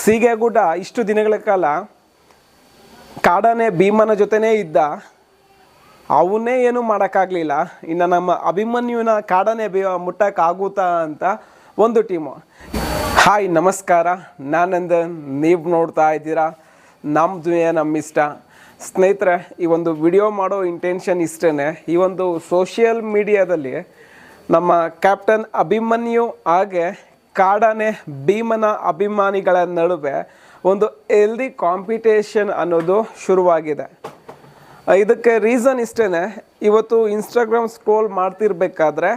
ಸೀಗೆಗೂಟ ಇಷ್ಟು ದಿನಗಳ ಕಾಲ ಕಾಡಾನೆ ಭೀಮನ ಜೊತೆನೇ ಇದ್ದ. ಅವನ್ನೇ ಏನೂ ಮಾಡೋಕ್ಕಾಗಲಿಲ್ಲ. ಇನ್ನು ನಮ್ಮ ಅಭಿಮನ್ಯುವಿನ ಕಾಡಾನೆ ಮುಟ್ಟಕ್ಕಾಗುತ್ತಾ ಅಂತ ಒಂದು ಟೀಮು. ಹಾಯ್ ನಮಸ್ಕಾರ, ನಾನಂದನ್. ನೀವು ನೋಡ್ತಾ ಇದ್ದೀರಾ ನಮ್ಮ ದುನಿಯಾ ನಮ್ಮ ಇಷ್ಟ. ಸ್ನೇಹಿತರೆ, ಈ ಒಂದು ವಿಡಿಯೋ ಮಾಡೋ ಇಂಟೆನ್ಷನ್ ಇಷ್ಟೇ. ಈ ಒಂದು ಸೋಷಿಯಲ್ ಮೀಡಿಯಾದಲ್ಲಿ ನಮ್ಮ ಕ್ಯಾಪ್ಟನ್ ಅಭಿಮನ್ಯು ಹಾಗೆ ಕಾಡಾನೆ ಭೀಮನ ಅಭಿಮಾನಿಗಳ ನಡುವೆ ಒಂದು ಹೆಲ್ದಿ ಕಾಂಪಿಟೇಷನ್ ಅನ್ನೋದು ಶುರುವಾಗಿದೆ. ಇದಕ್ಕೆ ರೀಸನ್ ಇಷ್ಟೇ. ಇವತ್ತು ಇನ್ಸ್ಟಾಗ್ರಾಮ್ ಸ್ಕ್ರೋಲ್ ಮಾಡ್ತಿರ್ಬೇಕಾದ್ರೆ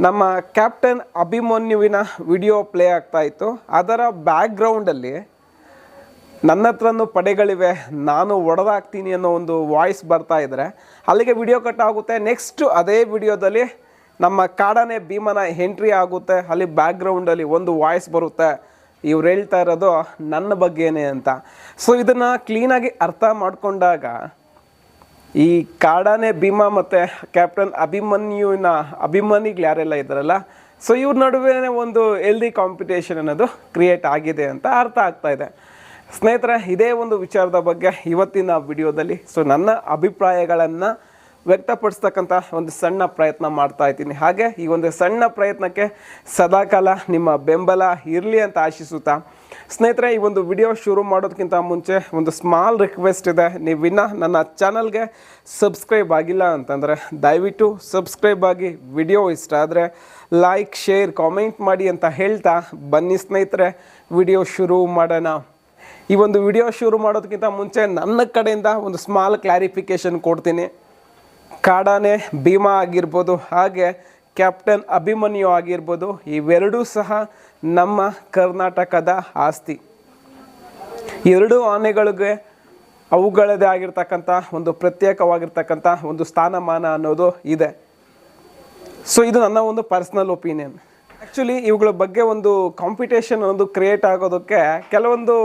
ನಮ್ಮ ಕ್ಯಾಪ್ಟನ್ ಅಭಿಮನ್ಯುವಿನ ವಿಡಿಯೋ ಪ್ಲೇ ಆಗ್ತಾಯಿತ್ತು. ಅದರ ಬ್ಯಾಕ್ಗ್ರೌಂಡಲ್ಲಿ ನನ್ನ ಹತ್ರನೂ ಪಡೆಗಳಿವೆ, ನಾನು ಒಡೆದಾಕ್ತೀನಿ ಅನ್ನೋ ಒಂದು ವಾಯ್ಸ್ ಬರ್ತಾ ಇದ್ದರೆ ಅಲ್ಲಿಗೆ ವಿಡಿಯೋ ಕಟ್ ಆಗುತ್ತೆ. ನೆಕ್ಸ್ಟು ಅದೇ ವಿಡಿಯೋದಲ್ಲಿ ನಮ್ಮ ಕಾಡಾನೆ ಭೀಮನ ಎಂಟ್ರಿ ಆಗುತ್ತೆ. ಅಲ್ಲಿ ಬ್ಯಾಕ್ಗ್ರೌಂಡಲ್ಲಿ ಒಂದು ವಾಯ್ಸ್ ಬರುತ್ತೆ, ಇವ್ರು ಹೇಳ್ತಾ ಇರೋದು ನನ್ನ ಬಗ್ಗೆನೇ ಅಂತ. ಸೊ ಇದನ್ನು ಕ್ಲೀನಾಗಿ ಅರ್ಥ ಮಾಡಿಕೊಂಡಾಗ ಈ ಕಾಡಾನೆ ಭೀಮ ಮತ್ತು ಕ್ಯಾಪ್ಟನ್ ಅಭಿಮನ್ಯುವಿನ ಅಭಿಮಾನಿಗಳು ಯಾರೆಲ್ಲ ಇದ್ದಾರಲ್ಲ, ಸೊ ಇವ್ರ ನಡುವೆ ಒಂದು ಹೆಲ್ದಿ ಕಾಂಪಿಟೇಷನ್ ಅನ್ನೋದು ಕ್ರಿಯೇಟ್ ಆಗಿದೆ ಅಂತ ಅರ್ಥ ಆಗ್ತಾ ಇದೆ. ಸ್ನೇಹಿತರೆ, ಇದೇ ಒಂದು ವಿಚಾರದ ಬಗ್ಗೆ ಇವತ್ತಿನ ವಿಡಿಯೋದಲ್ಲಿ ನನ್ನ ಅಭಿಪ್ರಾಯಗಳನ್ನು ವ್ಯಕ್ತಪಡಿಸ್ತಕ್ಕಂಥ ಒಂದು ಸಣ್ಣ ಪ್ರಯತ್ನ ಮಾಡ್ತಾ ಇದ್ದೀನಿ. ಹಾಗೆ ಈ ಒಂದು ಸಣ್ಣ ಪ್ರಯತ್ನಕ್ಕೆ ಸದಾಕಾಲ ನಿಮ್ಮ ಬೆಂಬಲ ಇರಲಿ ಅಂತ ಆಶಿಸುತ್ತಾ, ಸ್ನೇಹಿತರೆ, ಈ ಒಂದು ವಿಡಿಯೋ ಶುರು ಮಾಡೋದಕ್ಕಿಂತ ಮುಂಚೆ ಒಂದು ಸ್ಮಾಲ್ ರಿಕ್ವೆಸ್ಟ್ ಇದೆ. ನೀವಿನ್ನ ನನ್ನ ಚಾನಲ್ಗೆ ಸಬ್ಸ್ಕ್ರೈಬ್ ಆಗಿಲ್ಲ ಅಂತಂದರೆ ದಯವಿಟ್ಟು ಸಬ್ಸ್ಕ್ರೈಬ್ ಆಗಿ, ವಿಡಿಯೋ ಇಷ್ಟ ಆದರೆ ಲೈಕ್, ಶೇರ್, ಕಾಮೆಂಟ್ ಮಾಡಿ ಅಂತ ಹೇಳ್ತಾ ಬನ್ನಿ ಸ್ನೇಹಿತರೆ, ವಿಡಿಯೋ ಶುರು ಮಾಡೋಣ. ಈ ಒಂದು ವಿಡಿಯೋ ಶುರು ಮಾಡೋದಕ್ಕಿಂತ ಮುಂಚೆ ನನ್ನ ಕಡೆಯಿಂದ ಒಂದು ಸ್ಮಾಲ್ ಕ್ಲಾರಿಫಿಕೇಷನ್ ಕೊಡ್ತೀನಿ. ಕಾಡಾನೆ ಭೀಮ ಆಗಿರ್ಬೋದು ಹಾಗೆ ಕ್ಯಾಪ್ಟನ್ ಅಭಿಮನ್ಯು ಆಗಿರ್ಬೋದು, ಇವೆರಡೂ ಸಹ ನಮ್ಮ ಕರ್ನಾಟಕದ ಆಸ್ತಿ. ಎರಡೂ ಆನೆಗಳಿಗೆ ಅವುಗಳದೇ ಆಗಿರ್ತಕ್ಕಂಥ ಒಂದು ಪ್ರತ್ಯೇಕವಾಗಿರ್ತಕ್ಕಂಥ ಒಂದು ಸ್ಥಾನಮಾನ ಅನ್ನೋದು ಇದೆ. ಸೊ ಇದು ನನ್ನ ಒಂದು ಪರ್ಸ್ನಲ್ ಒಪಿನಿಯನ್. ಆ್ಯಕ್ಚುಲಿ ಇವುಗಳ ಬಗ್ಗೆ ಒಂದು ಕಾಂಪಿಟೇಷನ್ ಅನ್ನೋದು ಕ್ರಿಯೇಟ್ ಆಗೋದಕ್ಕೆ ಕೆಲವೊಂದು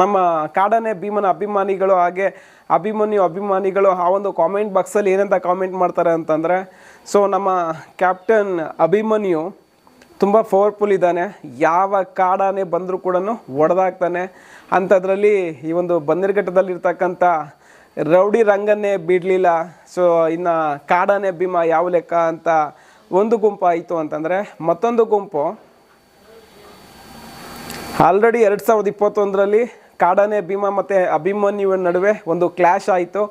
ನಮ್ಮ ಕಾಡಾನೆ ಭೀಮನ ಅಭಿಮಾನಿಗಳು ಹಾಗೆ ಅಭಿಮನ್ಯು ಅಭಿಮಾನಿಗಳು ಆ ಒಂದು ಕಾಮೆಂಟ್ ಬಾಕ್ಸಲ್ಲಿ ಏನಂತ ಕಾಮೆಂಟ್ ಮಾಡ್ತಾರೆ ಅಂತಂದರೆ, ಸೊ ನಮ್ಮ ಕ್ಯಾಪ್ಟನ್ ಅಭಿಮನ್ಯು ತುಂಬ ಪವರ್ಫುಲ್ ಇದ್ದಾನೆ, ಯಾವ ಕಾಡಾನೆ ಬಂದರೂ ಕೂಡ ಒಡೆದಾಗ್ತಾನೆ, ಅಂಥದ್ರಲ್ಲಿ ಈ ಒಂದು ಬನ್ನೇರುಘಟ್ಟದಲ್ಲಿರ್ತಕ್ಕಂಥ ರೌಡಿ ರಂಗನ್ನೇ ಬಿಡಲಿಲ್ಲ, ಸೊ ಇನ್ನು ಕಾಡಾನೆ ಭೀಮ ಯಾವ ಲೆಕ್ಕ ಅಂತ ಒಂದು ಗುಂಪು ಆಯಿತು ಅಂತಂದರೆ, ಮತ್ತೊಂದು ಗುಂಪು ಆಲ್ರೆಡಿ 2021ರಲ್ಲಿ ಕಾಡಾನೆ ಭೀಮ ಮತ್ತು ಅಭಿಮನ್ಯುವಿನ ನಡುವೆ ಒಂದು ಕ್ಲ್ಯಾಶ್ ಆಯಿತು.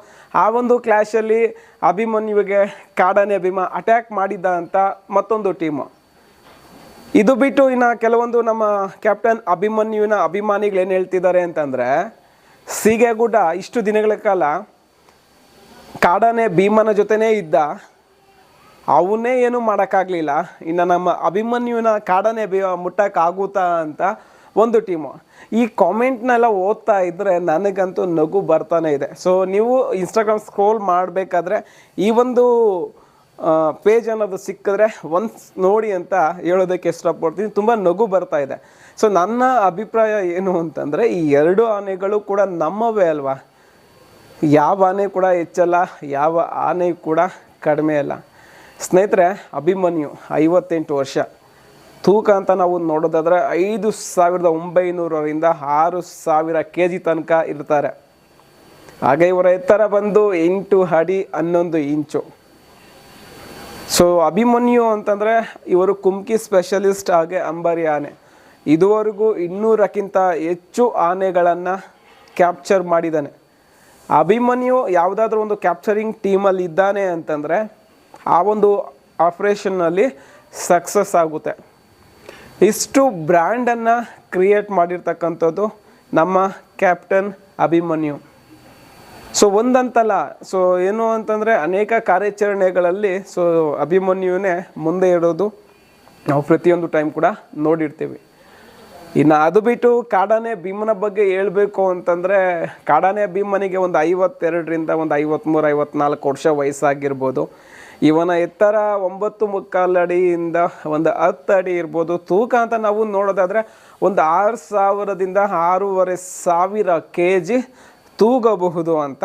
ಆ ಒಂದು ಕ್ಲ್ಯಾಶಲ್ಲಿ ಅಭಿಮನ್ಯುವಿಗೆ ಕಾಡಾನೆ ಭೀಮ ಅಟ್ಯಾಕ್ ಮಾಡಿದ್ದ ಅಂತ ಮತ್ತೊಂದು ಟೀಮು. ಇದು ಬಿಟ್ಟು ಇನ್ನು ಕೆಲವೊಂದು ನಮ್ಮ ಕ್ಯಾಪ್ಟನ್ ಅಭಿಮನ್ಯುವಿನ ಅಭಿಮಾನಿಗಳು ಏನು ಹೇಳ್ತಿದ್ದಾರೆ ಅಂತಂದರೆ, ಸೀಗೆಗೂಟ ಇಷ್ಟು ದಿನಗಳ ಕಾಲ ಕಾಡಾನೆ ಭೀಮನ ಜೊತೆನೇ ಇದ್ದ, ಅವನ್ನೇ ಏನೂ ಮಾಡೋಕ್ಕಾಗಲಿಲ್ಲ, ಇನ್ನು ನಮ್ಮ ಅಭಿಮನ್ಯುವಿನ ಕಾಡಾನೆ ಮುಟ್ಟಕ್ಕಾಗುತ್ತಾ ಅಂತ ಒಂದು ಟೀಮು. ಈ ಕಾಮೆಂಟ್ನೆಲ್ಲ ಓದ್ತಾ ಇದ್ದರೆ ನನಗಂತೂ ನಗು ಬರ್ತಾನೆ ಇದೆ. ಸೊ ನೀವು ಇನ್ಸ್ಟಾಗ್ರಾಮ್ ಸ್ಕ್ರೋಲ್ ಮಾಡಬೇಕಾದ್ರೆ ಈ ಒಂದು ಪೇಜ್ ಅನ್ನೋದು ಸಿಕ್ಕಿದ್ರೆ ಒಂದು ನೋಡಿ ಅಂತ ಹೇಳೋದಕ್ಕೆ ಇಷ್ಟಪಡ್ತೀನಿ. ತುಂಬ ನಗು ಬರ್ತಾ ಇದೆ. ಸೊ ನನ್ನ ಅಭಿಪ್ರಾಯ ಏನು ಅಂತಂದರೆ, ಈ ಎರಡು ಆನೆಗಳು ಕೂಡ ನಮ್ಮವೇ ಅಲ್ವಾ, ಯಾವ ಆನೆ ಕೂಡ ಹೆಚ್ಚಲ್ಲ, ಯಾವ ಆನೆ ಕೂಡ ಕಡಿಮೆ ಅಲ್ಲ. ಸ್ನೇಹಿತರೆ, ಅಭಿಮನ್ಯು 58 ವರ್ಷ, ತೂಕ ಅಂತ ನಾವು ನೋಡೋದಾದರೆ 5,900ರಿಂದ 6,000 kg ತನಕ ಇರ್ತಾರೆ. ಹಾಗೆ ಇವರ ಎತ್ತರ ಬಂದು 8 ಅಡಿ 11 ಇಂಚು. ಸೊ ಅಭಿಮನ್ಯು ಅಂತಂದರೆ ಇವರು ಕುಮ್ಕಿ ಸ್ಪೆಷಲಿಸ್ಟ್ ಹಾಗೆ ಅಂಬಾರಿ ಆನೆ. ಇದುವರೆಗೂ 200ಕ್ಕಿಂತ ಹೆಚ್ಚು ಆನೆಗಳನ್ನು ಕ್ಯಾಪ್ಚರ್ ಮಾಡಿದ್ದಾನೆ. ಅಭಿಮನ್ಯು ಯಾವುದಾದ್ರೂ ಒಂದು ಕ್ಯಾಪ್ಚರಿಂಗ್ ಟೀಮಲ್ಲಿ ಇದ್ದಾನೆ ಅಂತಂದರೆ ಆ ಒಂದು ಆಪ್ರೇಷನ್ನಲ್ಲಿ ಸಕ್ಸಸ್ ಆಗುತ್ತೆ. ಇಷ್ಟು ಬ್ರ್ಯಾಂಡನ್ನು ಕ್ರಿಯೇಟ್ ಮಾಡಿರ್ತಕ್ಕಂಥದ್ದು ನಮ್ಮ ಕ್ಯಾಪ್ಟನ್ ಅಭಿಮನ್ಯು. ಸೊ ಒಂದಂತಲ್ಲ, ಸೊ ಏನು ಅಂತಂದರೆ ಅನೇಕ ಕಾರ್ಯಾಚರಣೆಗಳಲ್ಲಿ ಅಭಿಮನ್ಯುವೇ ಮುಂದೆ ಇಡೋದು ನಾವು ಪ್ರತಿಯೊಂದು ಟೈಮ್ ಕೂಡ ನೋಡಿರ್ತೀವಿ. ಇನ್ನು ಅದು ಬಿಟ್ಟು ಕಾಡಾನೆ ಭೀಮನ ಬಗ್ಗೆ ಹೇಳಬೇಕು ಅಂತಂದರೆ, ಕಾಡಾನೆ ಭೀಮನಿಗೆ ಒಂದು 52ರಿಂದ ಒಂದು 53-54 ವರ್ಷ ವಯಸ್ಸಾಗಿರ್ಬೋದು. ಇವನ ಎತ್ತರ 9.75 ಅಡಿಯಿಂದ ಒಂದು 10 ಅಡಿ ಇರ್ಬೋದು. ತೂಕ ಅಂತ ನಾವು ನೋಡೋದಾದರೆ ಒಂದು 6,000ದಿಂದ 6,500 kg ತೂಗಬಹುದು ಅಂತ.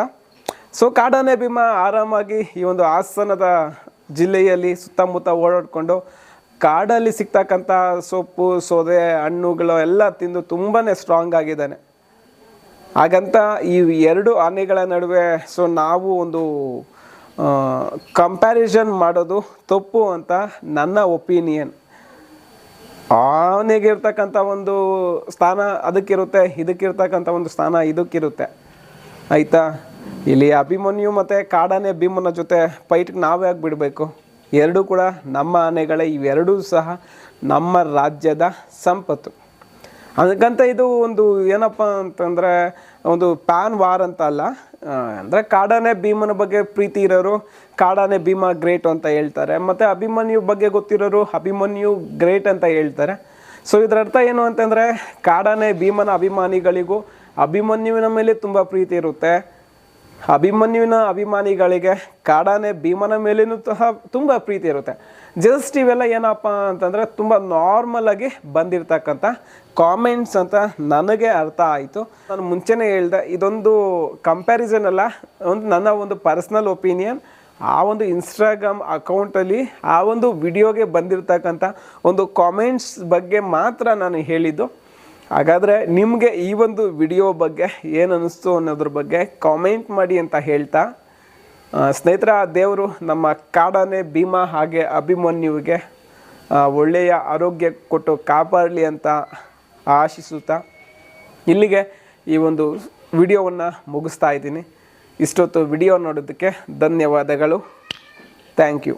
ಸೊ ಕಾಡಾನೆ ಭೀಮ ಆರಾಮಾಗಿ ಈ ಒಂದು ಹಾಸನದ ಜಿಲ್ಲೆಯಲ್ಲಿ ಸುತ್ತಮುತ್ತ ಓಡಾಡಿಕೊಂಡು ಕಾಡಲ್ಲಿ ಸಿಗ್ತಕ್ಕಂಥ ಸೊಪ್ಪು ಸೌದೆ ಹಣ್ಣುಗಳು ಎಲ್ಲ ತಿಂದು ತುಂಬಾ ಸ್ಟ್ರಾಂಗ್ ಆಗಿದ್ದಾನೆ. ಹಾಗಂತ ಈ ಎರಡು ಆನೆಗಳ ನಡುವೆ ಸೊ ನಾವು ಒಂದು ಕಂಪ್ಯಾರಿಸನ್ ಮಾಡೋದು ತಪ್ಪು ಅಂತ ನನ್ನ ಒಪಿನಿಯನ್. ಆನೆಗಿರ್ತಕ್ಕಂಥ ಒಂದು ಸ್ಥಾನ ಅದಕ್ಕಿರುತ್ತೆ, ಇದಕ್ಕಿರ್ತಕ್ಕಂಥ ಒಂದು ಸ್ಥಾನ ಇದಕ್ಕಿರುತ್ತೆ, ಆಯಿತಾ. ಇಲ್ಲಿ ಅಭಿಮನ್ಯು ಮತ್ತು ಕಾಡಾನೆ ಭೀಮನ ಜೊತೆ ಫೈಟ್ಗೆ ನಾವೇ ಯಾಕೆ ಬಿಡಬೇಕು? ಎರಡೂ ಕೂಡ ನಮ್ಮ ಆನೆಗಳೇ, ಇವೆರಡೂ ಸಹ ನಮ್ಮ ರಾಜ್ಯದ ಸಂಪತ್ತು. ಅದಕ್ಕಂತ ಇದು ಒಂದು ಏನಪ್ಪ ಅಂತಂದರೆ ಒಂದು ಪ್ಯಾನ್ ವಾರ್ ಅಂತ ಅಲ್ಲ. ಅಂದರೆ ಕಾಡಾನೆ ಭೀಮನ ಬಗ್ಗೆ ಪ್ರೀತಿ ಇರೋರು ಕಾಡಾನೆ ಭೀಮ ಗ್ರೇಟ್ ಅಂತ ಹೇಳ್ತಾರೆ, ಮತ್ತು ಅಭಿಮನ್ಯು ಬಗ್ಗೆ ಗೊತ್ತಿರೋರು ಅಭಿಮನ್ಯು ಗ್ರೇಟ್ ಅಂತ ಹೇಳ್ತಾರೆ. ಸೊ ಇದರ ಅರ್ಥ ಏನು ಅಂತಂದರೆ ಕಾಡಾನೆ ಭೀಮನ ಅಭಿಮಾನಿಗಳಿಗೂ ಅಭಿಮನ್ಯುವಿನ ಮೇಲೆ ತುಂಬ ಪ್ರೀತಿ ಇರುತ್ತೆ, ಅಭಿಮನ್ಯುವಿನ ಅಭಿಮಾನಿಗಳಿಗೆ ಕಾಡಾನೆ ಭೀಮನ ಮೇಲೇನೂ ಸಹ ತುಂಬ ಪ್ರೀತಿ ಇರುತ್ತೆ. ಜಸ್ಟ್ ಇವೆಲ್ಲ ಏನಪ್ಪ ಅಂತಂದರೆ ತುಂಬ ನಾರ್ಮಲಾಗಿ ಬಂದಿರತಕ್ಕಂಥ ಕಾಮೆಂಟ್ಸ್ ಅಂತ ನನಗೆ ಅರ್ಥ ಆಯಿತು. ನಾನು ಮುಂಚೆನೇ ಹೇಳಿದೆ, ಇದೊಂದು ಕಂಪ್ಯಾರಿಸನ್ ಅಲ್ಲ, ನನ್ನ ಒಂದು ಪರ್ಸ್ನಲ್ ಒಪಿನಿಯನ್. ಆ ಒಂದು ಇನ್ಸ್ಟಾಗ್ರಾಮ್ ಅಕೌಂಟಲ್ಲಿ ಆ ಒಂದು ವಿಡಿಯೋಗೆ ಬಂದಿರತಕ್ಕಂಥ ಒಂದು ಕಾಮೆಂಟ್ಸ್ ಬಗ್ಗೆ ಮಾತ್ರ ನಾನು ಹೇಳಿದ್ದು. ಹಾಗಾದರೆ ನಿಮಗೆ ಈ ಒಂದು ವಿಡಿಯೋ ಬಗ್ಗೆ ಏನು ಅನ್ನಿಸ್ತು ಅನ್ನೋದ್ರ ಬಗ್ಗೆ ಕಾಮೆಂಟ್ ಮಾಡಿ ಅಂತ ಹೇಳ್ತಾ, ಸ್ನೇಹಿತರ, ದೇವರು ನಮ್ಮ ಕಾಡಾನೆ ಭೀಮ ಹಾಗೆ ಅಭಿಮನ್ಯುವಿಗೆ ಒಳ್ಳೆಯ ಆರೋಗ್ಯ ಕೊಟ್ಟು ಕಾಪಾಡಲಿ ಅಂತ ಆಶಿಸುತ್ತಾ ಇಲ್ಲಿಗೆ ಈ ಒಂದು ವಿಡಿಯೋವನ್ನು ಮುಗಿಸ್ತಾ ಇದ್ದೀನಿ. ಇಷ್ಟೊತ್ತು ವಿಡಿಯೋ ನೋಡೋದಕ್ಕೆ ಧನ್ಯವಾದಗಳು. Thank you.